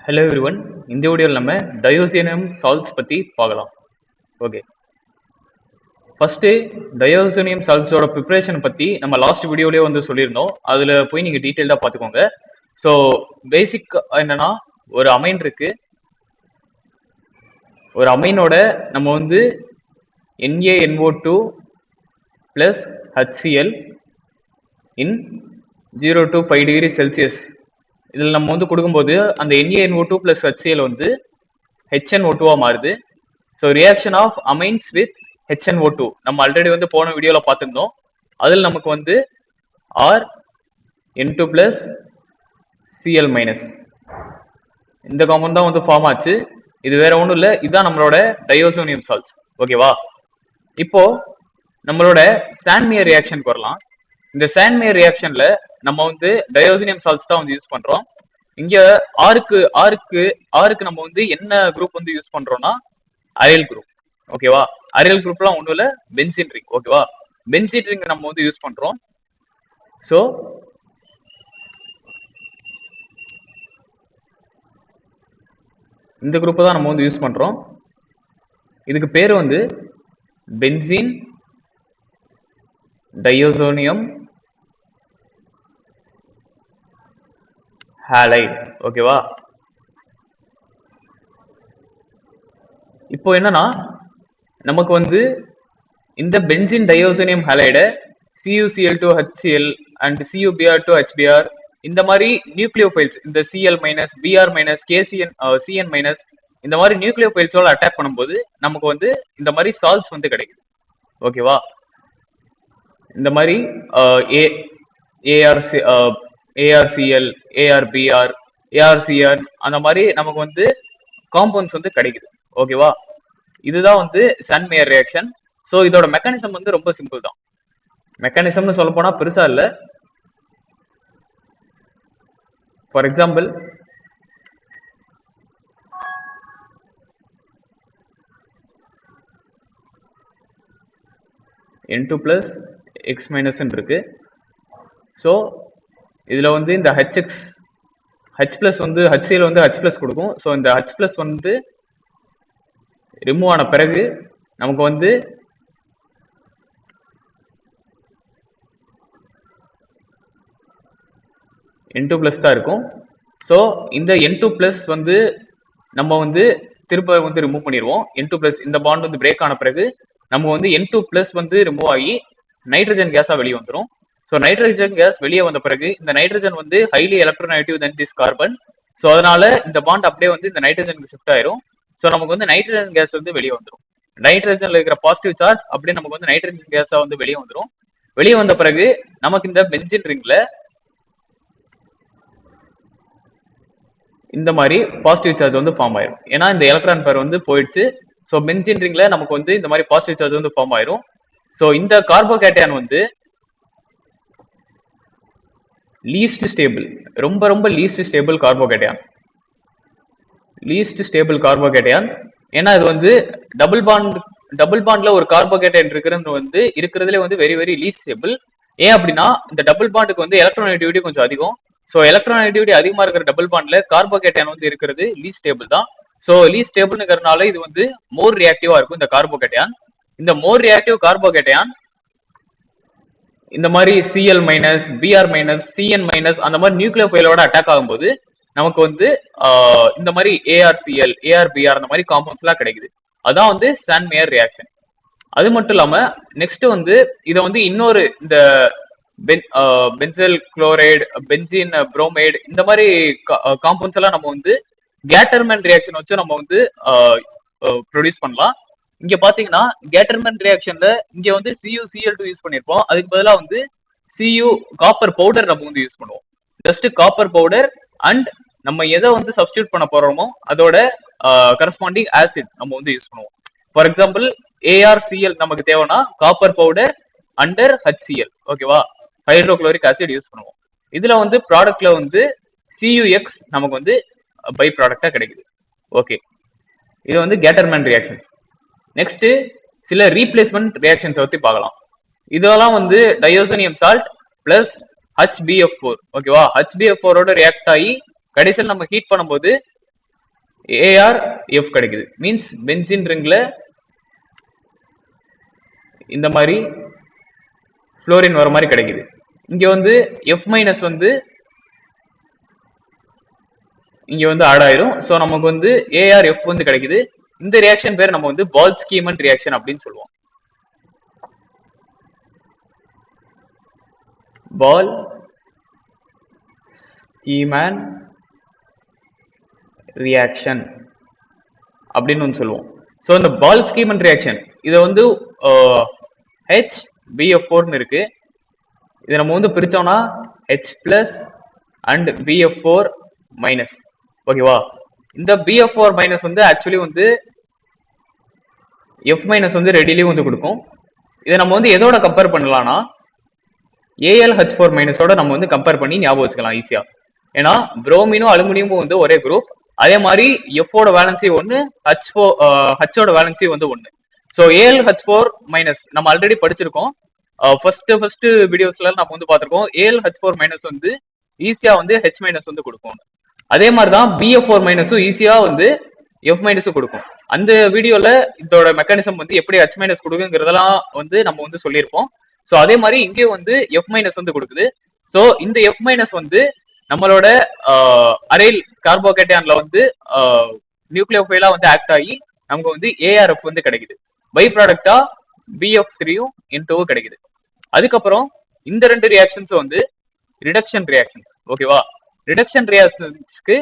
Hello everyone, இந்த வீடியோவில் நம்ம டயோசினியம் சால்ட்ஸ் பற்றி பார்க்கலாம். ஓகே, ஃபர்ஸ்ட்டு டயோசினியம் சால்ட்ஸோட ப்ரிப்பரேஷன் பற்றி நம்ம லாஸ்ட் வீடியோலேயே வந்து சொல்லியிருந்தோம். அதில் போய் நீங்கள் டீட்டெயில்டாக பார்த்துக்கோங்க. ஸோ பேசிக் என்னன்னா, ஒரு அமைன் இருக்கு. ஒரு அமைனோட நம்ம வந்து NaNO2 + HCl in 0 to 5 degree Celsius இதில் நம்ம வந்து கொடுக்கும்போது அந்த NaNO2 + HCl வந்து HNO2 மாறுது. So reaction of amines with HNO2 நம்ம ஆல்ரெடி வந்து போன வீடியோவில் பார்த்துருந்தோம். அதில் நமக்கு வந்து RN2 + Cl- இந்த காம்பவுண்ட் தான் வந்து ஃபார்ம் ஆச்சு. இது வேற ஒன்றும் இல்லை, இதுதான் நம்மளோட டயோசோனியம் சால்ட்ஸ். ஓகேவா? இப்போ நம்மளோட சாண்ட்மியர் ரியாக்ஷனுக்கு வரலாம். இந்த சாண்ட்மியர் ரியாக்ஷன்ல நம்ம வந்து டயோசினியம் சால்ட்ஸ் தான் வந்து யூஸ் பண்றோம். இங்க ஆருக்கு நம்ம வந்து என்ன குரூப் வந்து யூஸ் பண்றோம்னா அரைல் குரூப். ஓகேவா? அரைல் குரூப்லாம் ஒன்றும் இல்லை, பென்சின் ரிங். ஓகேவா? பென்சின் ரிங் நம்ம வந்து யூஸ் பண்றோம். ஸோ இந்த குரூப்பை தான் நம்ம வந்து யூஸ் பண்றோம். இதுக்கு பேர் வந்து பென்சீன் டயோசோனியம் ஹாலைட். ஓகேவா? இப்போ என்னன்னா, நமக்கு வந்து இந்த benzene diazonium ஹாலைடை CuCl2HCl and CuBr2HBr இந்த மாதிரி நியூக்ளியோஃபைல்ஸ், இந்த Cl-, Br-, CN-, இந்த மாதிரி நியூக்ளியோஃபைல்ஸோட அட்டாக் பண்ணும்போது நமக்கு வந்து இந்த மாதிரி சால்ட்ஸ் வந்து கிடைக்குது. ஓகேவா? இந்த மாதிரி ArCl, ArBr, ArCn அந்த மாதிரி நமக்கு வந்து காம்பவுண்ட்ஸ் வந்து கிடைக்குது. ஓகேவா? இதுதான் வந்து சாண்ட்மியர் ரியாக்ஷன். ஸோ இதோட மெக்கானிசம் வந்து ரொம்ப சிம்பிள் தான். மெக்கானிசம்னு சொல்ல போனா பெருசா இல்லை. ஃபார் எக்ஸாம்பிள், N2 + X- இருக்கு. ஸோ இதில் வந்து இந்த H+ வந்து HCl வந்து H+ கொடுக்கும். ஸோ இந்த H+ வந்து ரிமூவ் ஆன பிறகு நமக்கு வந்து N2+ தான் இருக்கும். ஸோ இந்த N2+ வந்து நம்ம வந்து திரும்ப வந்து ரிமூவ் பண்ணிடுவோம். N2+ இந்த பாண்ட் வந்து பிரேக் ஆன பிறகு நம்ம வந்து N2+ வந்து ரிமூவ் ஆகி நைட்ரஜன் கேஸாக வெளியே வந்துடும். ஸோ நைட்ரஜன் கேஸ் வெளியே வந்த பிறகு இந்த நைட்ரஜன் வந்து highly electronegative then this carbon. So அதனால இந்த பாண்ட் அப்படியே வந்து இந்த நைட்ரஜனுக்கு ஷிஃப்ட் ஆயிரும். ஸோ நமக்கு வந்து நைட்ரஜன் கேஸ் வந்து வெளியே வந்துடும். நைட்ரஜன்ல இருக்கிற பாசிட்டிவ் சார்ஜ் அப்படியே நமக்கு வந்து நைட்ரஜன் கேஸா வந்து வெளியே வந்துடும். வெளியே வந்த பிறகு நமக்கு இந்த பென்சின் ரிங்ல இந்த மாதிரி பாசிட்டிவ் சார்ஜ் வந்து ஃபார்ம் ஆயிரும். ஏன்னா இந்த எலக்ட்ரான் பேர் வந்து போயிடுச்சு. ஸோ பென்சின் ரிங்ல நமக்கு வந்து இந்த மாதிரி பாசிட்டிவ் சார்ஜ் வந்து ஃபார்ம் ஆயிரும். ஸோ இந்த கார்போகேட்டையான் வந்து லீஸ்ட் ஸ்டேபிள், ரொம்ப ரொம்ப லீஸ்ட் ஸ்டேபிள் கார்போகேட்டையான். ஏன்னா இது வந்து டபுள் பாண்ட்ல ஒரு கார்போகேட்டையான் இருக்கிறதுல வந்து வெரி வெரி லீஸ்ட் ஸ்டேபிள். ஏன் அப்படின்னா இந்த டபுள் பாண்டுக்கு வந்து எலக்ட்ரோநெகட்டிவிட்டி கொஞ்சம் அதிகம். ஸோ எலக்ட்ரோநெகட்டிவிட்டி அதிகமா இருக்கிற டபுள் பாண்ட்ல கார்போகேட்டையான் வந்து இருக்கிறது லீஸ்ட் ஸ்டேபிள் தான். ஸோ லீஸ்ட் ஸ்டேபிள்ங்கிறதுனால இது வந்து மோர் ரியாக்டிவா இருக்கும் இந்த கார்போகேட்டையான். இந்த மோர் ரியாக்டிவ் கார்போகேட்டையான் இந்த மாதிரி Cl-, Br-, Cn- அந்த மாதிரி நியூக்ளியோஃபைலோட அட்டாக் ஆகும்போது நமக்கு வந்து இந்த மாதிரி ArCl, ArBr அந்த மாதிரி காம்பவுண்ட்ஸ் எல்லாம் கிடைக்குது. அதான் வந்து சாண்ட்மியர் ரியாக்ஷன். அது மட்டும் இல்லாம நெக்ஸ்ட் வந்து இதை வந்து இன்னொரு இந்த பென்சைல் குளோரைடு, பென்சீன் புரோமைடு இந்த மாதிரி காம்பவுண்ட்ஸ் எல்லாம் நம்ம வந்து கேட்டர்மேன் ரியாக்ஷன் வச்சு நம்ம வந்து ப்ரொடியூஸ் பண்ணலாம். இங்க பாத்தீங்கன்னா கேட்டர்மேன் ரியாக்ஷன்ல இங்க வந்து CuCl2 யூஸ் பண்ணிருப்போம். அதுக்கு பதிலாக வந்து Cu காப்பர் பவுடர் நம்ம வந்து யூஸ் பண்ணுவோம். ஜஸ்ட் காப்பர் பவுடர் அண்ட் நம்ம எதை வந்து சப்ஸ்டியூட் பண்ண போறோமோ அதோட கரஸ்பாண்டிங் ஆசிட் நம்ம வந்து யூஸ் பண்ணுவோம். ஃபார் எக்ஸாம்பிள் ArCl நமக்கு தேவைன்னா காப்பர் பவுடர் அண்டர் HCl. ஓகேவா? ஹைட்ரோகுளோரிக் ஆசிட் யூஸ் பண்ணுவோம். இதுல வந்து ப்ராடக்ட்ல வந்து CuX நமக்கு வந்து பை ப்ராடக்டா கிடைக்குது. ஓகே, இது வந்து கேட்டர்மேன் ரியாக்ஷன்ஸ். நெக்ஸ்ட் சில ரீப்ளேஸ்மெண்ட் ரியாக்ஷன்ஸ் பத்தி பார்க்கலாம். இதெல்லாம் வந்து டயோசோனியம் சால்ட் பிளஸ் HBF4. ஓகேவா? HBF4 ரியாக்ட் ஆகி கடைசியில் நம்ம ஹீட் பண்ணும்போது ArF கிடைக்குது. மீன்ஸ் பென்சின் ரிங்ல இந்த மாதிரி ஃப்ளோரின் வர மாதிரி கிடைக்குது. இங்க வந்து F மைனஸ் வந்து இங்க வந்து ஆட் ஆயிரும். ஸோ நமக்கு வந்து ArF வந்து கிடைக்குது. இந்த ரியாக்ஷன் பேர் நம்ம வந்து பால்ஸ்கீமன் ரியாக்ஷன் அப்படின்னு சொல்லுவோம். பால்ஸ்கீமன் ரியாக்ஷன் அப்படின்னு ஒன்று சொல்லுவோம். ஸோ இந்த பால்ஸ்கீமன் ரியாக்ஷன் இதை வந்து HBF4 இருக்கு. இதை நம்ம வந்து பிரிச்சோம்னா H plus and BF4 minus. ஓகேவா? இந்த BF4 மைனஸ் வந்து ஆக்சுவலி வந்து F மைனஸ் வந்து ரெடிலி வந்து கொடுக்கும். இதை நம்ம வந்து எதோட கம்பேர் பண்ணலாம்னா AlH4 மைனஸோட நம்ம வந்து கம்பேர் பண்ணி ஞாபகம் வச்சுக்கலாம் ஈஸியா. ஏன்னா புரோமினும் அலுமினியமும் வந்து ஒரே குரூப். அதே மாதிரி F-ஓட வேலன்சி ஒன்று, H-ஓட வேலன்சி வந்து ஒன்று. ஸோ AlH4 மைனஸ் நம்ம ஆல்ரெடி படிச்சிருக்கோம். ஃபர்ஸ்ட் வீடியோஸ்ல நம்ம வந்து பார்த்துருக்கோம். AlH4 மைனஸ் வந்து ஈஸியா வந்து H மைனஸ் வந்து கொடுக்கும். அதே மாதிரிதான் BF4 மைனஸும் ஈஸியா வந்து F மைனஸும் கொடுக்கும். அந்த வீடியோல இதோட மெக்கானிசம் வந்து எப்படி H மைனஸ் கொடுக்குங்கிறதெல்லாம் வந்து நம்ம வந்து சொல்லியிருப்போம். ஸோ அதே மாதிரி இங்கே வந்து F மைனஸ் வந்து கொடுக்குது. ஸோ இந்த F மைனஸ் வந்து நம்மளோட அரைல் கார்போகேட்டயான்ல வந்து நியூக்ளியோஃபைலா வந்து ஆக்ட் ஆகி நமக்கு வந்து ArF வந்து கிடைக்குது. பை ப்ராடக்டா BF3யும் N2வும் கிடைக்குது. அதுக்கப்புறம் இந்த ரெண்டு ரியாக்ஷன்ஸ் வந்து ரிடக்ஷன் ரியாக்ஷன்ஸ். ஓகேவா? ரிடக்ஷன் ரியாக்ஷன்ஸ்க்கு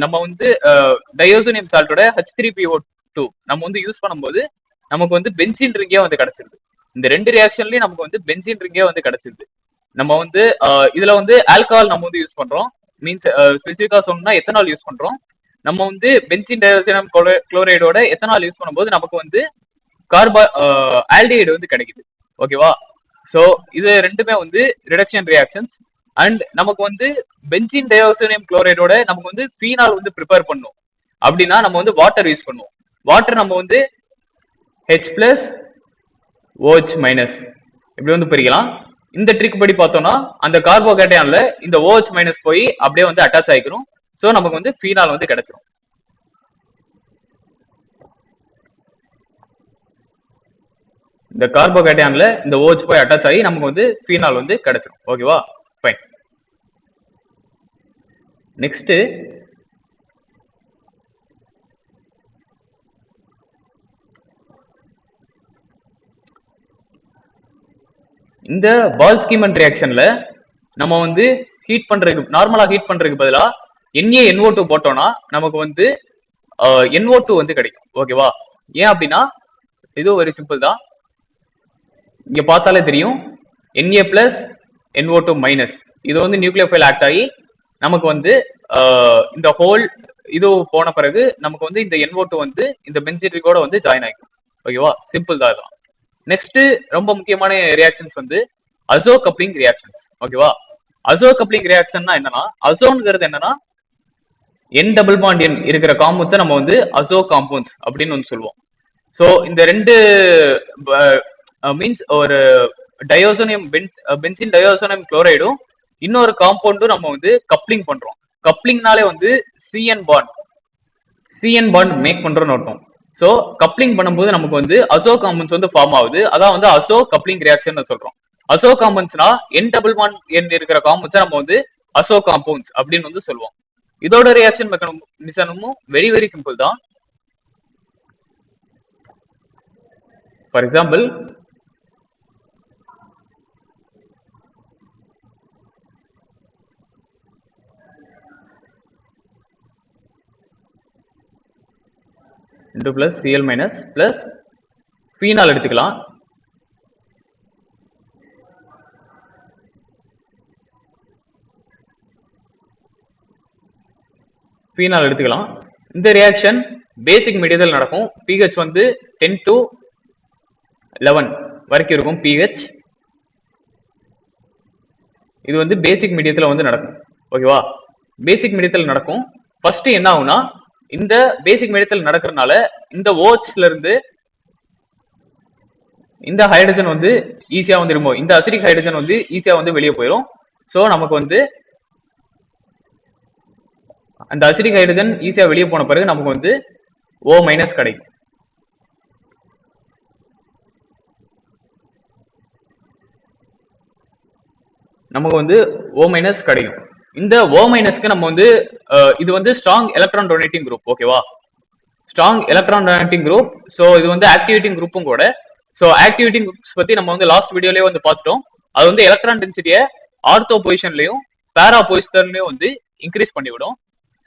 நம்ம வந்து டயோசோனியம் சால்ட்டோட H3PO2 நம்ம வந்து யூஸ் பண்ணும்போது நமக்கு வந்து பென்சின் ரிங்கே வந்து கிடைச்சிருது. இந்த ரெண்டு ரியாக்ஷன்லயும் நமக்கு வந்து பென்சின் ரிங்கே வந்து கிடைச்சிருது. நம்ம வந்து இதுல வந்து ஆல்கஹால் நம்ம வந்து யூஸ் பண்றோம். மீன்ஸ் ஸ்பெசிஃபிக்கா சொன்னா எத்தனால் யூஸ் பண்றோம். நம்ம வந்து பென்சின் டயோசோனியம் குளோரைடோட எத்தனால் யூஸ் பண்ணும்போது நமக்கு வந்து ஆல்டிஹைடு வந்து கிடைக்குது. ஓகேவா? சோ இது ரெண்டுமே வந்து ரிடக்ஷன் ரியாக்ஷன்ஸ். அண்ட் நமக்கு வந்து பென்சின் டயோசோனியம் குளோரைடோட நமக்கு வந்து ஃபீனால் வந்து ப்ரிப்பேர் பண்ணும் அப்படின்னா நம்ம வந்து வாட்டர் யூஸ் பண்ணுவோம். வாட்டர் நம்ம வந்து H பிளஸ் OH மைனஸ் இப்படி வந்து பிரிக்கலாம். இந்த ட்ரிக் படி பார்த்தோம்னா அந்த கார்போகேட்டயான்ல இந்த OH மைனஸ் போய் அப்படியே வந்து அட்டாச் ஆகிக்கிறோம். ஸோ நமக்கு வந்து ஃபீனால் வந்து கிடைச்சிரும். இந்த கார்போகேட்டயான்ல இந்த OH போய் அட்டாச் ஆகி நமக்கு வந்து ஃபீனால் வந்து கிடைச்சிரும். ஓகேவா? ஃபைன். நெக்ஸ்ட் இந்த பால்ஸ்கீமன் ரியாக்ஷன்ல நம்ம வந்து ஹீட் பண்றதுக்கு நார்மலா ஹீட் பண்றதுக்கு பதிலா NaNO2 போட்டோம்னா நமக்கு வந்து NO2 வந்து கிடைக்கும். ஓகேவா? ஏன் அப்படின்னா இது வெரி சிம்பிள் தான். இங்க பார்த்தாலே தெரியும் Na பிளஸ் NO2 மைனஸ் இது வந்து நியூக்ளியோஃபைல் ஆக்ட் ஆகி நமக்கு வந்து இந்த ஹோல் இது போன பிறகு நமக்கு வந்து இந்த NO2 வந்து இந்த பென்சின் ரிங்கோட வந்து ஜாயின் ஆகிக்கும். ஓகேவா? சிம்பிள் தான் இதெல்லாம். நெக்ஸ்ட் ரொம்ப முக்கியமான ரியாக்ஷன்ஸ் வந்து அசோ கப்ளிங் ரியாக்ஷன்ஸ். ஓகேவா? அசோ கப்ளிங் ரியாக்ஷன்னா என்னன்னா அசோன்ங்கிறது என்னன்னா N டபுள் பாண்ட் N இருக்கிற காம்பவுண்ட்ஸை நம்ம வந்து அசோ காம்பவுண்ட்ஸ் அப்படின்னு வந்து சொல்லுவோம். ஸோ இந்த ரெண்டு மீன்ஸ் ஒரு டயோசோனியம் பென்சின் டயோசோனியம் குளோரைடும் இன்னொரு காம்பவுண்டும் நம்ம வந்து கப்ளிங் பண்றோம். கப்ளிங்னாலே வந்து CN பாண்ட் மேக் பண்றோம்னு அர்த்தம். ஸோ கப்ளிங் பண்ணும்போது நமக்கு வந்து அசோ காம்பவுண்ட்ஸ் வந்து ஃபார்ம் ஆகுது. அதான் வந்து அசோ கப்ளிங் ரியாக்ஷன் சொல்றோம். அசோ காம்பவுண்ட்ஸ்னா N டபுள் பாண்ட் N இருக்கிற காம்பவுண்ட்ஸை நம்ம வந்து அசோ காம்பவுண்ட்ஸ் அப்படின்னு வந்து சொல்லுவோம். இதோட ரியாக்ஷன் மெக்கானிசமும் வெரி வெரி சிம்பிள் தான். For example N2 plus Cl minus plus phenol எடுத்துக்கலாம். phenol எடுத்துக்கலாம். இந்த ரியாக்ஷன் பேசிக் மீடியத்தில் நடக்கும். pH வந்து 10 to 11 வரைக்கும் இருக்கும் pH. இது வந்து பேசிக் மீடியத்தில் வந்து நடக்கும். ஓகேவா? பேசிக் மீடியத்தில் நடக்கும். ஃபர்ஸ்ட் என்ன ஆகும்னா இந்த பேசிக் மீடியத்தில் நடக்கிறதுனால இந்த OHல இருந்து இந்த ஹைட்ரஜன் வந்து ஈஸியா வந்து ரிமூவ், இந்த அசிடிக் ஹைட்ரஜன் வந்து ஈஸியா வந்து வெளியே போயிடும். ஸோ நமக்கு வந்து அந்த அசிடிக் ஹைட்ரஜன் ஈஸியா வெளியே போன பிறகு நமக்கு வந்து O மைனஸ் கிடைக்கும். நமக்கு வந்து O மைனஸ் கிடைக்கும். இந்த O மைனஸ்க்கு நம்ம வந்து இது வந்து ஸ்ட்ராங் எலக்ட்ரான் டொனேட்டிங் குரூப். ஓகேவா, strong electron donating group. So இது வந்து ஆக்டிவேட்டிங் குரூப்பும் கூட. ஸோ ஆக்டிவேட்டிங் குரூப்ஸ் பத்தி நம்ம வந்து லாஸ்ட் வீடியோலயே வந்து பார்த்துட்டோம். அது வந்து எலக்ட்ரான் டென்சிட்டியை ஆர்த்தோ பொசிஷன்லயும் பேரா பொசிஷன்லயும் வந்து இன்க்ரீஸ் பண்ணிவிடும்.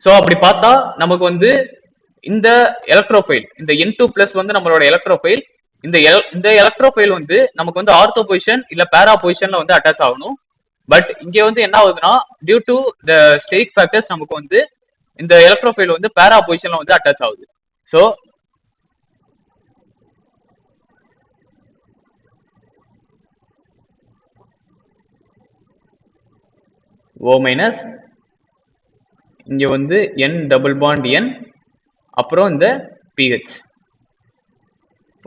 ஸோ அப்படி பார்த்தா நமக்கு வந்து இந்த எலக்ட்ரோஃபைல், இந்த N2+ வந்து நம்மளோட எலக்ட்ரோஃபைல். இந்த எலக்ட்ரோஃபைல் வந்து நமக்கு வந்து ஆர்த்தோ பொசிஷன் இல்ல பேரா பொசிஷன்ல வந்து அட்டாச் ஆகணும். பட் இங்க வந்து என்ன ஆகுதுன்னா, due to the steric factors நமக்கு வந்து இந்த எலக்ட்ரோஃபைல் வந்து பேரா பொசிஷன்ல வந்து அட்டாச் ஆகுது. ஸோ O மைனஸ், இங்க வந்து N டபுள் பாண்ட் N, அப்புறம் இந்த PH.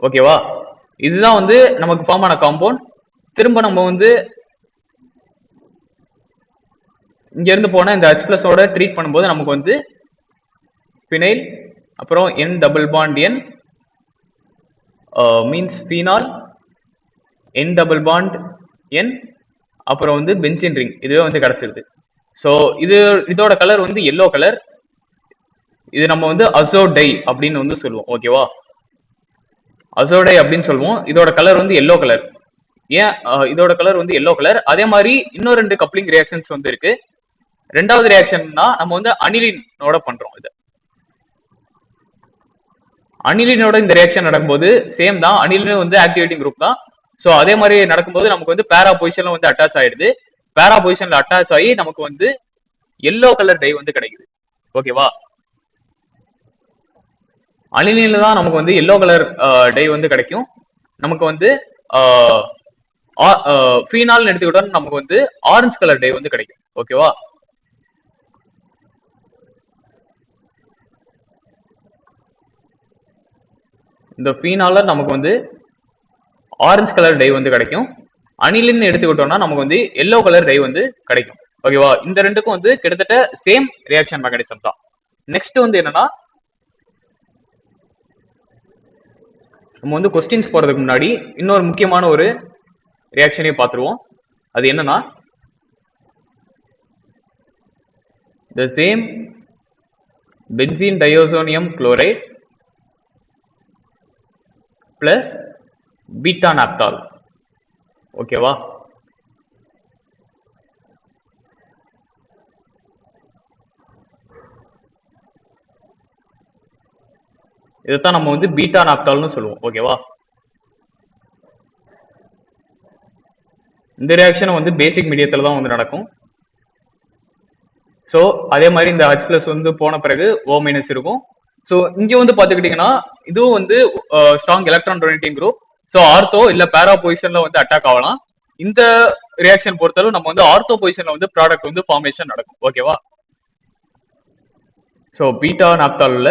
ஓகேவா, இதுதான் வந்து நமக்கு ஃபார்ம் ஆன காம்பவுண்ட். திரும்ப நம்ம வந்து இங்க இருந்து போன இந்த H+ ஓட ட்ரீட் பண்ணும்போது நமக்கு வந்து ஃபினைல், அப்புறம் N double bond N means phenol, N double bond N, அப்புறம் வந்து பென்சின் ரிங். இதுவே வந்து கிடைச்சிருது. ஸோ இதோட கலர் வந்து எல்லோ கலர். இது நம்ம வந்து அசோடை அப்படின்னு வந்து சொல்லுவோம். ஓகேவா, அசோடை அப்படின்னு சொல்லுவோம். இதோட கலர் வந்து எல்லோ கலர். ஏன் இதோட கலர் வந்து எல்லோ கலர்? அதே மாதிரி இன்னும் 2 கப்ளிங் ரியாக்ஷன்ஸ் வந்து இருக்கு. ரெண்டாவது ரியாக்ஷன்னா நம்ம வந்து அனிலினோட பண்றோம். இது அனிலினோட இந்த ரியாக்ஷன் நடக்கும்போது சேம் தான். அனிலின் வந்து ஆக்டிவேட்டிங் குரூப் தான். ஸோ அதே மாதிரி நடக்கும்போது நமக்கு வந்து பேரா பொசிஷன்ல வந்து அட்டாச் ஆயிடுது. பேரா பொசிஷன்ல அட்டாச் ஆகி நமக்கு வந்து எல்லோ கலர் டை வந்து கிடைக்குது. ஓகேவா, அனிலின்ல தான் நமக்கு வந்து எல்லோ கலர் டை வந்து கிடைக்கும். நமக்கு வந்து ஃபீனால் எடுத்துக்கிட்டோம்னா நமக்கு வந்து ஆரஞ்சு கலர் டை வந்து கிடைக்கும். ஓகேவா, இந்த ஃபீனால நமக்கு வந்து ஆரஞ்சு கலர் டை வந்து கிடைக்கும். அனிலின் எடுத்துக்கிட்டோம்னா நமக்கு வந்து எல்லோ கலர் டை வந்து கிடைக்கும். ஓகேவா, இந்த ரெண்டுக்கும் வந்து கிட்டத்தட்ட சேம் ரியாக்ஷன் மெக்கானிசம் தான். நெக்ஸ்ட் வந்து என்னன்னா, நம்ம வந்து கொஸ்டின்ஸ் போறதுக்கு முன்னாடி இன்னொரு முக்கியமான ஒரு ரியாக்ஷனையும் பார்த்துருவோம். அது என்னன்னா, the same benzene diazonium chloride plus beta naphthol. ஓகேவா, இதைத்தான் நம்ம வந்து பீட்டா நாப்தால்னு சொல்லுவோம். ஓகேவா, இந்த ரியாக்ஷன் வந்து பேசிக் மீடியத்துல தான் வந்து நடக்கும். ஸோ அதே மாதிரி இந்த H+ வந்து போன பிறகு O மைனஸ் இருக்கும். ஸோ இங்க வந்து பாத்துக்கிட்டீங்கன்னா இதுவும் வந்து strong electron donating group. So ortho இல்ல பேரா பொசிஷன்ல வந்து அட்டாக் ஆகலாம். இந்த ரியாக்ஷன் பொறுத்தளவு நம்ம வந்து ஆர்த்தோ பொசிஷன்ல வந்து ப்ராடக்ட் வந்து ஃபார்மேஷன் நடக்கும். ஓகேவா, ஸோ பீட்டா நாப்தால்ல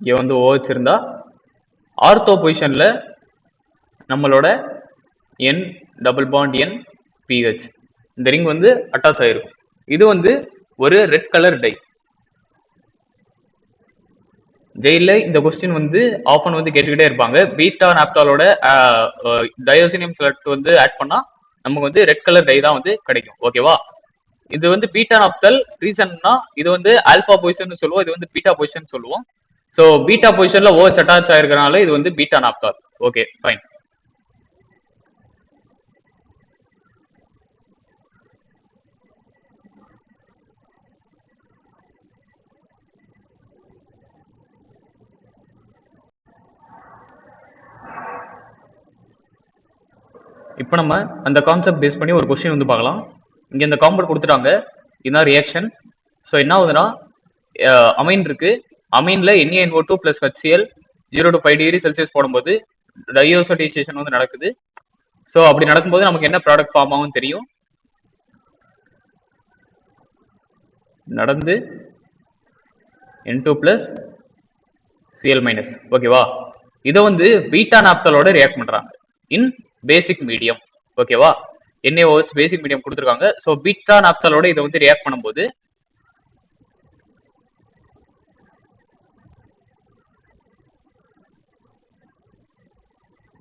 இங்க வந்து OH இருந்தா ஆர்த்தோ பொசிஷன்ல நம்மளோட N double bond N PH இந்த ரிங் வந்து அட்டாச் ஆயிருக்கும். இது வந்து ஒரு ரெட் கலர் டை. ஜெயில இந்த கொஸ்டின் வந்து ஆஃபன் வந்து கேட்டுக்கிட்டே இருப்பாங்க. பீட்டா நாப்தாலோட டயோசினியம் செலக்ட் வந்து ஆட் பண்ணா நமக்கு வந்து ரெட் கலர் டை தான் வந்து கிடைக்கும். ஓகேவா, இது வந்து பீட்டா நாப்தல். ரீசன்னா இது வந்து ஆல்பா பொசிஷன் சொல்லுவோம், இது வந்து பீட்டா பொசிஷன் சொல்லுவோம். ஸோ பீட்டா பொசிஷன்ல OH அட்டாச் ஆயிருக்கனால இது வந்து பீட்டா நாப்தால். Okay fine. இப்போ நம்ம அந்த கான்செப்ட் பேஸ் பண்ணி ஒரு கொஸ்டின் வந்து பார்க்கலாம். இங்கே இந்த காம்பவுண்ட் கொடுத்துட்டாங்க, இதுதான் ரியாக்ஷன். ஸோ என்ன ஆகுதுன்னா, அமைன் இருக்கு. அமைன்ல NaNO2 + HCl 0 to 5 degree Celsius போடும்போது டயோசோடைசேஷன் வந்து நடக்குது. ஸோ அப்படி நடக்கும்போது நமக்கு என்ன ப்ராடக்ட் ஃபார்ம் ஆகும் தெரியும். நடந்து N2 + Cl-. ஓகேவா, இதை வந்து பீட்டா நாப்தலோட ரியாக்ட் பண்றாங்க. இன் பேசிக் மீடியம். ஓகேவா, NaOH பேசிக் மீடியம் கொடுத்துருக்காங்க. ஸோ பீட்டா நாப்தாலோட இதை வந்து ரியாக்ட் பண்ணும்போது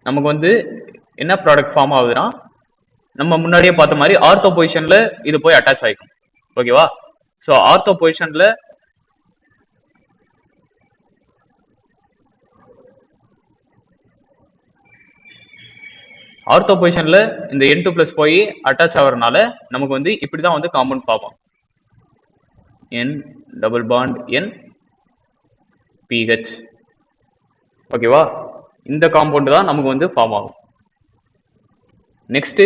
நமக்கு வந்து என்ன ப்ராடக்ட் ஃபார்ம் ஆகுதுன்னா, நம்ம முன்னாடியே பார்த்த மாதிரி ஆர்த்தோ பொசிஷன்ல இது போய் அட்டாச் ஆகிக்கும். ஓகேவா, ஸோ ஆர்த்தோ பொசிஷன்ல இந்த N2+ போய் அட்டாச் ஆகிறதுனால நமக்கு வந்து இப்படிதான் வந்து காம்பவுண்ட் ஃபார்ம் ஆகும். N double bond N PH. ஓகேவா, இந்த காம்பவுண்ட் தான் நமக்கு வந்து ஃபார்ம் ஆகும். நெக்ஸ்ட்,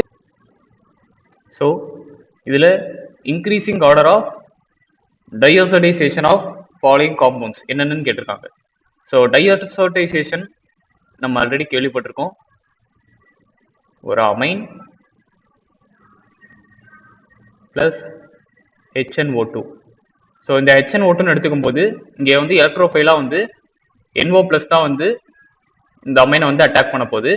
ஸோ இதுல increasing order of diazotization of following compounds என்னென்னு கேட்டிருக்காங்க. ஸோ டையோசடைசேஷன் நம்ம ஆல்ரெடி கேள்விப்பட்டிருக்கோம். ஒரு அமைன் பிளஸ் HNO2. ஸோ இந்த HNO2 எடுத்துக்கும் போது இங்கே வந்து எலக்ட்ரோஃபைலா வந்து NO+ தான் வந்து இந்த அமைனை வந்து அட்டாக் பண்ண போகுது.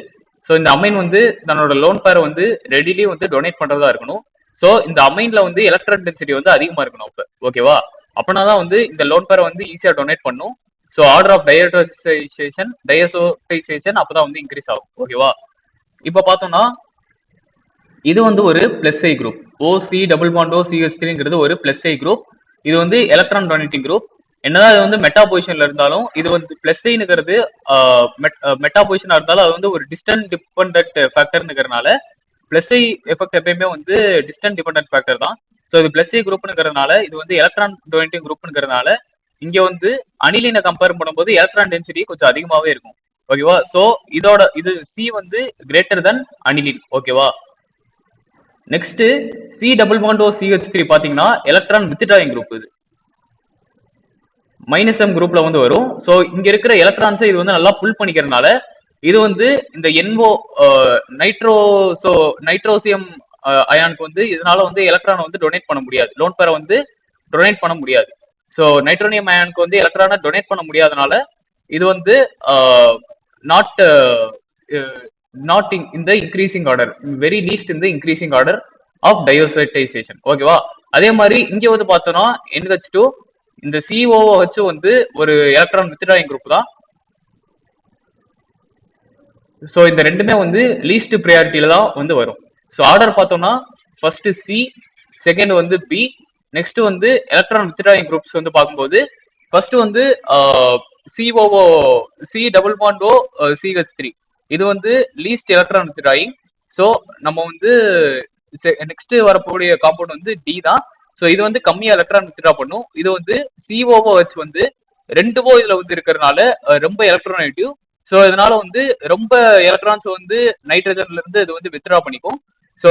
ஸோ இந்த அமைன் வந்து தன்னோட லோன் பேரை வந்து ரெடிலி வந்து டொனேட் பண்றதா இருக்கணும். ஸோ இந்த அமைன்ல வந்து எலக்ட்ரான் டென்சிட்டி வந்து அதிகமா இருக்கணும். அப்போ ஓகேவா, அப்படின்னா தான் வந்து இந்த லோன் பேரை வந்து ஈஸியா டொனேட் பண்ணும். ஸோ ஆர்டர் ஆஃப் டையோசடைசேஷன் அப்பதான் வந்து இன்க்ரீஸ் ஆகும். ஓகேவா, இப்போ பார்த்தோம்னா இது வந்து ஒரு plus I group. OC double bond OCH3ங்கிறது ஒரு பிளஸ் ஐ குரூப். இது வந்து எலக்ட்ரான் டொனேட்டிங் குரூப். என்னதான் இது வந்து மெட்டா பொசிஷன்ல இருந்தாலும் இது வந்து பிளஸ் ஐங்கிறது மெட்டா பொசிஷனா இருந்தாலும் அது வந்து ஒரு டிஸ்டன்ட் டிபெண்டன்ட் ஃபேக்டர்ங்கிறதுனால பிளஸ் ஐ எஃபெக்ட் எப்பயுமே வந்து டிஸ்டன்ட் டிபெண்டன்ட் ஃபேக்டர் தான். ஸோ இது பிளஸ் ஐ குரூப்ங்கிறதுனால இது வந்து எலக்ட்ரான் டொனேட்டிங் குரூப்ங்கிறதுனால இங்க வந்து அனிலினை கம்பேர் பண்ணும்போது எலக்ட்ரான் டென்சிட்டி கொஞ்சம் அதிகமாவே இருக்கும். ஓகேவா, ஸோ இது C வந்து கிரேட்டர் தென் அனிலின். ஓகேவா, next C double bond OCH3 பாத்தீங்கன்னா எலக்ட்ரான் வித்ட்ராயிங் குரூப். இது -M குரூப்ல வந்து வரும். ஸோ இங்க இருக்கிற எலக்ட்ரான்ஸை இது வந்து நல்லா புல் பண்ணிக்கிறதுனால இது வந்து இந்த NO நைட்ரோசியம் அயானுக்கு வந்து இதனால வந்து எலக்ட்ரானை வந்து டொனேட் பண்ண முடியாது, லோன் பேரை வந்து டொனேட் பண்ண முடியாது. ஸோ நைட்ரோனியம் அயானுக்கு வந்து எலக்ட்ரானை டொனேட் பண்ண முடியாதனால இது வந்து not in the increasing order, very least in the increasing order of diazotization. ஓகேவா, அதே மாதிரி இங்க வந்து பார்த்தோம்னா NH2 இந்த COOH வந்து ஒரு எலக்ட்ரான் வித்ட்ராயிங் குரூப் தான். ஸோ இந்த ரெண்டுமே வந்து லீஸ்ட் ப்ரையாரிட்டியில தான் வந்து வரும். ஸோ ஆர்டர் பார்த்தோம்னா ஃபர்ஸ்ட் C, செகண்ட் வந்து B, நெக்ஸ்ட் வந்து எலக்ட்ரான் வித்ட்ராயிங் குரூப்ஸ் வந்து பார்க்கும்போது ஃபர்ஸ்ட் வந்து C டபுள் பாண்ட் OCH3 இது வந்து லீஸ்ட் எலக்ட்ரான் வித்ட்ராயிங். ஸோ நம்ம வந்து நெக்ஸ்ட் வரக்கூடிய காம்பவுண்ட் வந்து D தான். ஸோ இது வந்து கம்மியா எலக்ட்ரான் வித்ட்ரா பண்ணும். இது வந்து COOH வந்து 2O இதுல வந்து இருக்கிறதுனால ரொம்ப எலக்ட்ரோநெகட்டிவ். ஸோ இதனால வந்து ரொம்ப எலக்ட்ரான்ஸ் வந்து நைட்ரஜன்ல இருந்து இது வந்து வித்ட்ரா பண்ணிக்கும். ஸோ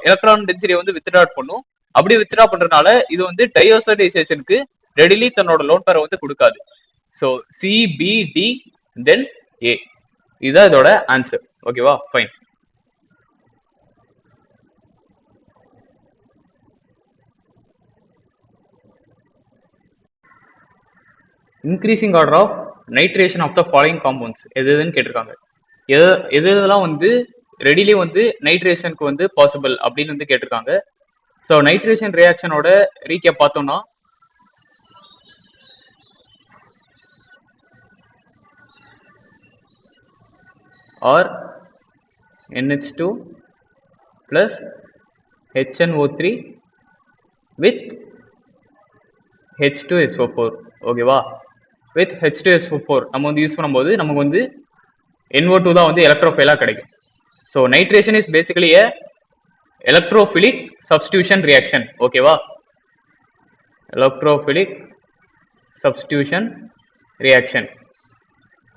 எலக்ட்ரான் டென்சிட்டியை வந்து வித்ட்ரா பண்ணும். அப்படி வித்ட்ரா பண்றதுனால இது வந்து டையோசடைசேஷனுக்கு ரெடிலி தன்னோட லோன் பேரை வந்து கொடுக்காது. ஸோ CBD தென் A, இதுதான் இதோட ஆன்சர். ஓகேவா, fine. Increasing order of nitration of the following compounds எதுன்னு கேட்டிருக்காங்க. எதெல்லாம் வந்து ரெடிலி வந்து நைட்ரேஷனுக்கு வந்து பாசிபிள் அப்படின்னு வந்து கேட்டிருக்காங்க. ஸோ நைட்ரேஷன் ரியாக்ஷனோட ரீகேப் பார்த்தோம்னா R NH2 plus HNO3 with H2SO4. ஓகேவா, வித் H2SO4 நம்ம வந்து யூஸ் பண்ணும்போது நமக்கு வந்து NO2 தான் வந்து எலக்ட்ரோஃபைலா கிடைக்கும். So nitration is basically A electrophilic substitution reaction. ஓகேவா, எலக்ட்ரோஃபிலிக் சப்ஸ்டியூஷன் ரியாக்ஷன்.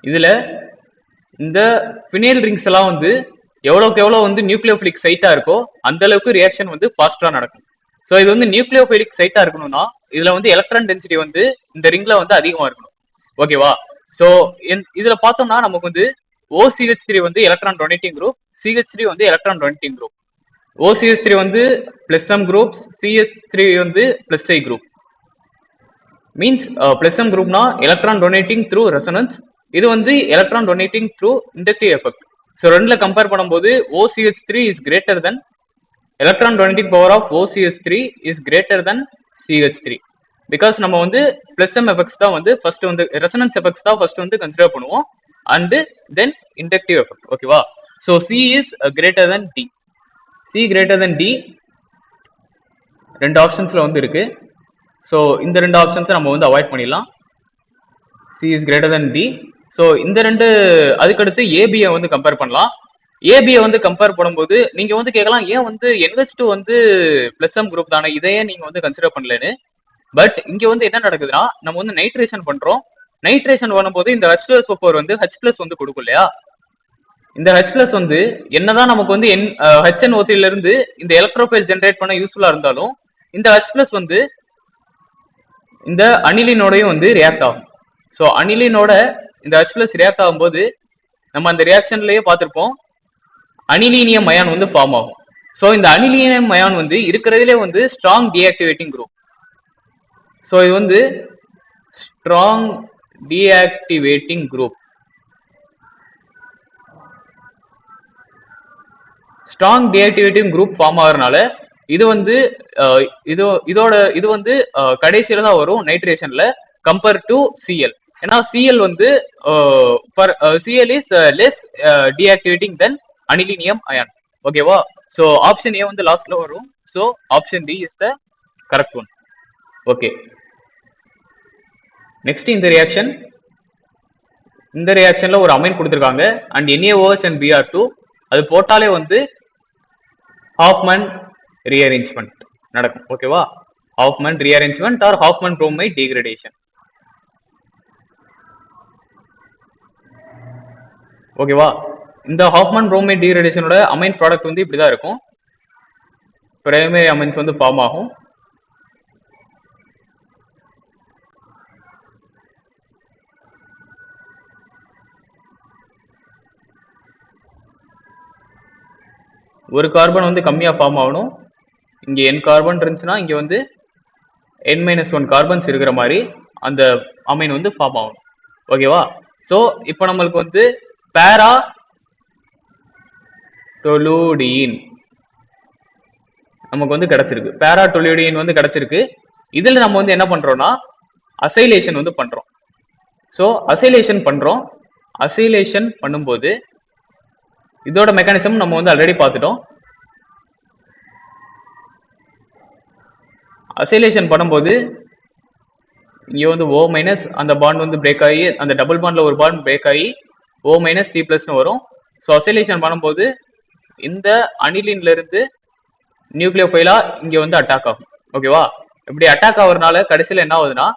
இதுல இந்த ஃபினைல் ரிங்ஸ் எல்லாம் வந்து எவ்வளவுக்கு எவ்வளவு வந்து நியூக்ளியோஃபிலிக் சைட்டா இருக்கோ அந்த அளவுக்கு ரியாக்ஷன் வந்து ஃபாஸ்டா நடக்கும். ஸோ இது வந்து நியூக்ளியோஃபிலிக் சைட்டா இருக்கணும்னா இதுல வந்து எலக்ட்ரான் டென்சிட்டி வந்து இந்த ரிங்ல வந்து அதிகமா இருக்கணும். ஓகேவா, ஸோ இதுல பார்த்தோம்னா நமக்கு வந்து OCH3 வந்து எலக்ட்ரான் டொனேட்டிங் குரூப், CH3 வந்து எலக்ட்ரான் டொனேட்டிங் குரூப். OCH3 வந்து +M குரூப்ஸ், CH3 வந்து +I குரூப். மீன்ஸ் +M குரூப்னா எலக்ட்ரான் டொனேட்டிங் த்ரூ ரெசனன்ஸ், இது வந்து electron donating through inductive effect. So ரெண்டுல கம்பேர் பண்ணும்போது OCH3 is greater then electron donating power of OCH3 is greater then CH3. Because நம்ம வந்து plus M effects தான் வந்து ஃபர்ஸ்ட் வந்து ரெசனன்ஸ் எஃபெக்ட்ஸ் தான் ஃபர்ஸ்ட் வந்து கன்சிடர் பண்ணுவோம் அண்ட் தென் இண்டக்டிவ் எஃபெக்ட். ஓகேவா? So C is greater then D. C greater then D ரெண்டு ஆப்ஷன்ஸ்ல வந்து இருக்கு. ஸோ இந்த ரெண்டு ஆப்ஷன்ஸை நம்ம வந்து அவாய்ட் பண்ணிடலாம். C is greater then D. So இந்த ரெண்டு அதுக்கடுத்து ஏபியை வந்து கம்பேர் பண்ணலாம். ஏபியை வந்து கம்பேர் பண்ணும்போது நீங்க வந்து கேட்கலாம், ஏன் வந்து NH2 வந்து பிளஸ் எம் குரூப் தானே, இதையே நீங்க வந்து கன்சிடர் பண்ணலன்னு. பட் இங்க வந்து என்ன நடக்குதுன்னா, நம்ம வந்து நைட்ரேஷன் பண்றோம். நைட்ரேஷன் பண்ணும்போது இந்த H2SO4 வந்து H+ வந்து கொடுக்கும் இல்லையா? இந்த H+ வந்து என்னதான் நமக்கு வந்து HNO3 ல இருந்து இந்த எலக்ட்ரோஃபைல் ஜென்ரேட் பண்ண யூஸ்ஃபுல்லா இருந்தாலும் இந்த H+ வந்து இந்த அனிலினோடையும் வந்து ரியாக்ட் ஆகும். ஸோ அனிலினோட இந்த H+ ரியாக்ட் ஆகும்போது நம்ம அந்த ரியாக்ஷன்லயே பார்த்திருப்போம், அனிலீனியம் அயான் வந்து ஃபார்ம் ஆகும். ஸோ இந்த அனிலீனியம் அயான் வந்து இருக்கிறதுலே வந்து ஸ்ட்ராங் டீஆக்டிவேட்டிங் குரூப். ஸோ இது வந்து strong deactivating group. Strong deactivating group form ஆகிறதுனால இது வந்து இது வந்து கடைசியில தான் வரும் நைட்ரேஷன்ல கம்பேர் டு Cl. ஏன்னா Cl வந்து Cl is less deactivating then anilinium ion. ஓகேவா? ஸோ ஆப்ஷன் ஏ வந்து லாஸ்ட்ல வரும். So option D is the correct one. Okay, next இந்த ரியாக்ஷன்ல ஒரு அமைன் கொடுத்துருக்காங்க அண்ட் NaOH அண்ட் Br2 அது போட்டாலே வந்து ஹாஃப்மேன் ரீஅரேஞ்ச்மெண்ட் நடக்கும். ஓகேவா? Hofmann rearrangement or Hofmann bromide degradation. ஓகேவா? இந்த ஹாஃப்மேன் புரோமைட் டீக்ரடேஷனோட அமைன் ப்ராடக்ட் வந்து இப்படிதான் இருக்கும். பிரைமரி அமைன்ஸ் வந்து ஃபார்ம் ஆகும். ஒரு கார்பன் வந்து கம்மியா ஃபார்ம் ஆகணும். இங்க n கார்பன் இருந்துச்சுன்னா இங்க வந்து n-1 கார்பன்ஸ் இருக்கிற மாதிரி அந்த அமைன் வந்து ஃபார்ம் ஆகணும். ஓகேவா? ஸோ இப்போ நம்மளுக்கு வந்து பேரா டொலூடியின் நமக்கு வந்து கிடைச்சிருக்கு. பேரா டொலூடியின் வந்து கிடைச்சிருக்கு. இதுல நம்ம வந்து என்ன பண்றோம்னா அசைலேஷன் வந்து பண்றோம். ஸோ அசைலேஷன் பண்ணும்போது இதோட மெக்கானிசம் நம்ம வந்து ஆல்ரெடி பார்த்துட்டோம். அசைலேஷன் பண்ணும்போது இங்க வந்து O மைனஸ் அந்த பாண்ட் வந்து பிரேக் ஆகி அந்த டபுள் பாண்ட்ல ஒரு பாண்ட் பிரேக் ஆகி O மைனஸ் C+ன்னு வரும். ஸோ அசைலேஷன் பண்ணும்போது இந்த அனிலின்ல இருந்து நியூக்ளியோஃபைலா இங்க வந்து அட்டாக் ஆகும். ஓகேவா? இப்படி அட்டாக் ஆகுறதுனால கடைசியில் என்ன ஆகுதுன்னா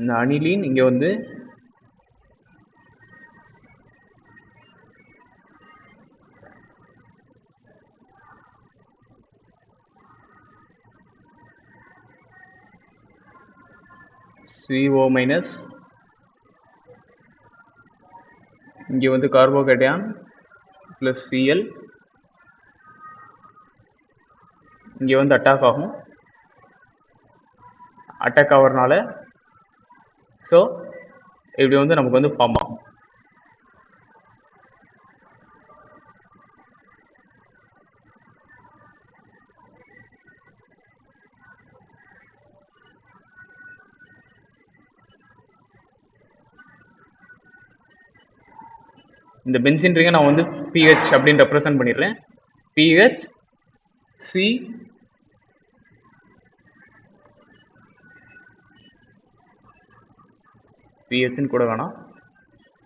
இந்த அனிலின் இங்க வந்து CO மைனஸ் இங்க வந்து கார்போகேட்டையான் பிளஸ் Cl இங்க வந்து அட்டாக் ஆகும். அட்டாக் ஆகிறதுனால ஸோ இப்படி வந்து நமக்கு வந்து ஃபார்ம் ஆகும். இந்த பென்சின் ரிங்கை நான் வந்து pH அப்படின்னு ரெப்ரசன்ட் பண்ணிடுறேன். pH C pHன்னு கூட வேணாம்,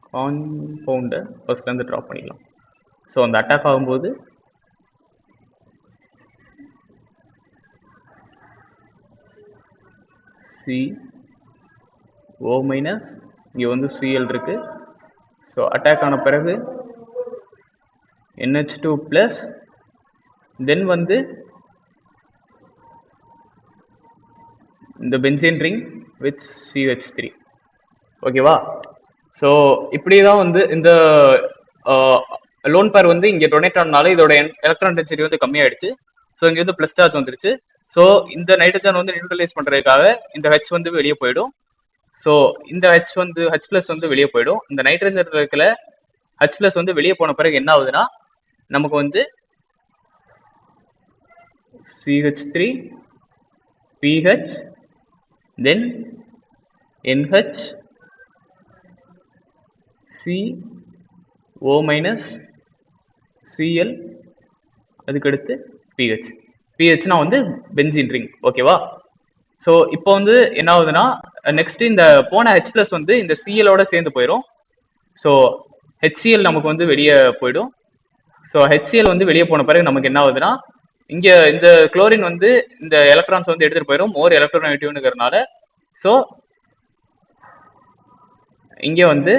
காம்பவுண்டை ஃபர்ஸ்ட்லேருந்து ட்ராப் பண்ணிடலாம். ஸோ அந்த அட்டாக் ஆகும்போது CO மைனஸ் இங்கே வந்து Cl இருக்கு. ஸோ அட்டாக் ஆன பிறகு NH2 ப்ளஸ் தென் வந்து இந்த பென்சீன் ரிங் வித் CH3. ஓகேவா? ஸோ இப்படி தான் வந்து இந்த லோன் பேர் வந்து இங்கே டொனேட் ஆனால இதோட எலக்ட்ரான் டென்சிட்டி வந்து கம்மியாயிடுச்சு. ஸோ இங்கே வந்து ப்ளஸ் சார்ஜ் வந்துருச்சு. ஸோ இந்த நைட்ரஜன் வந்து நியூட்ரலைஸ் பண்றதுக்காக இந்த ஹெச் வந்து வெளியே போயிடும். ஸோ இந்த ஹெச் பிளஸ் வந்து வெளியே போயிடும். இந்த நைட்ரஜன் இருக்கிற ஹெச் பிளஸ் வந்து வெளியே போன பிறகு என்ன ஆகுதுன்னா நமக்கு வந்து CH3 PH then NH CO minus Cl அதுக்கடுத்து பிஹெச். பிஹெச்னா வந்து பென்சின் ரிங். ஓகேவா? ஸோ இப்போ வந்து என்ன ஆகுதுன்னா நெக்ஸ்ட் இந்த போன ஹெச் பிளஸ் வந்து இந்த சிஎலோட சேர்ந்து போயிடும். ஸோ ஹெச்சிஎல் நமக்கு வந்து வெளியே போயிடும். ஸோ ஹெச்சிஎல் வந்து வெளியே போன பிறகு நமக்கு என்ன ஆகுதுன்னா இங்க இந்த குளோரின் வந்து இந்த எலக்ட்ரான்ஸ் வந்து எடுத்துட்டு போயிடும் மோர் எலக்ட்ரோநெகட்டிவ்னுங்கிறதுனால. ஸோ இங்க வந்து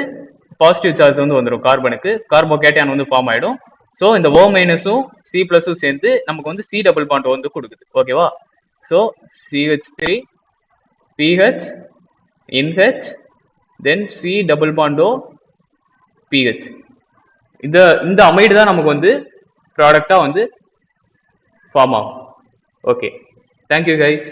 பாசிட்டிவ் சார்ஜ் வந்து வந்துடும் கார்பனுக்கு, கார்போகேட்டையான் வந்து ஃபார்ம் ஆயிடும். ஸோ இந்த O மைனஸும் C பிளஸும் சேர்ந்து நமக்கு வந்து C டபுள் பாண்ட் வந்து கொடுக்குது. ஓகேவா? So CH3 PH NH then C double பாண்டோ PH. இந்த அமைடு தான் நமக்கு வந்து ப்ராடக்டா வந்து ஃபார்ம் ஆகும். Okay, thank you guys.